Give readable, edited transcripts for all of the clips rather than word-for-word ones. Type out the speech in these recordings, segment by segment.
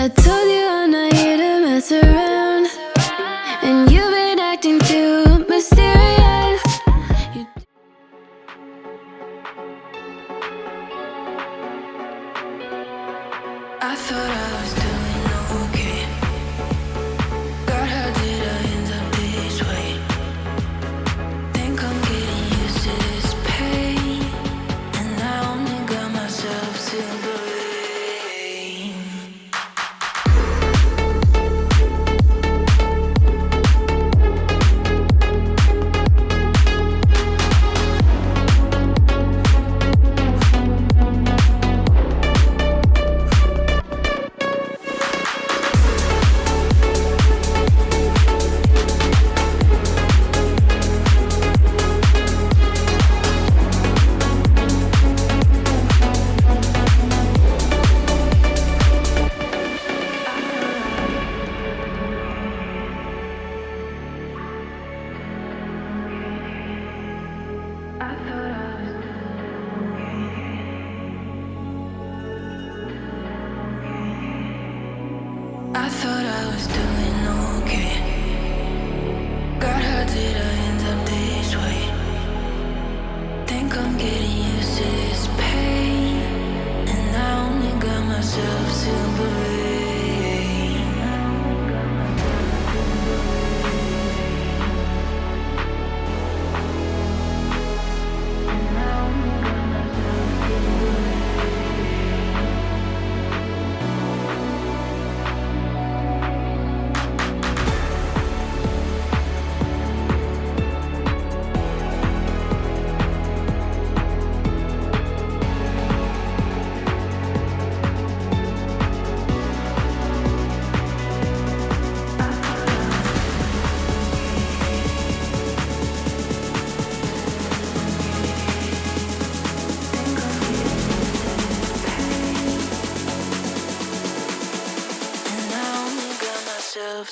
I told you I'm not here to mess around, and you've been acting too mysterious. I thought I was doing okay. God, how did I end up this way? Think I'm getting used to this pain, and I only got myself to blame. I thought I was doing okay. God, how did I end up this way? Think I'm getting used to this pain, and I only got myself to blame.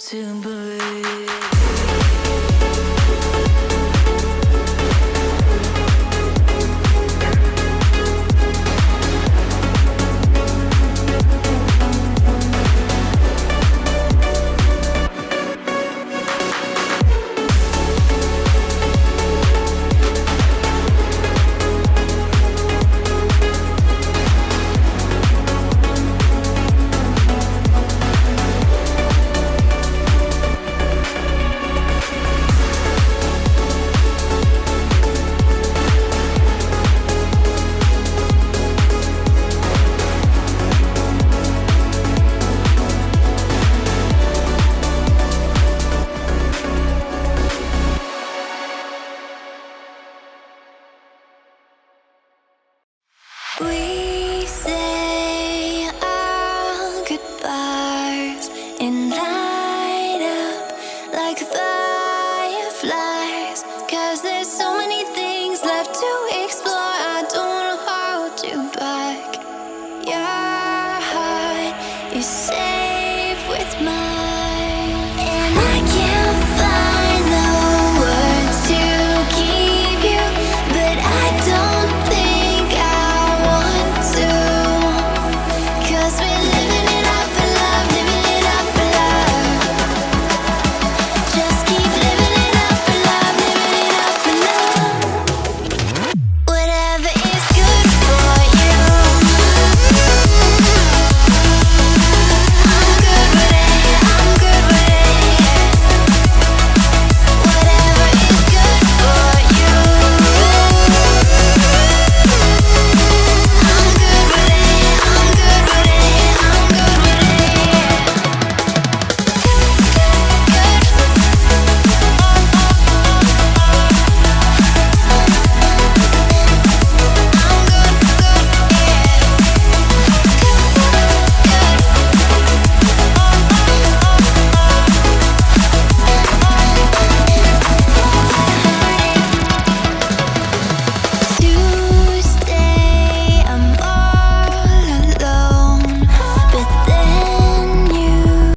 To believe. We say our goodbyes and light up like fireflies, 'cause there's so many things left to explore. I don't wanna hold you back.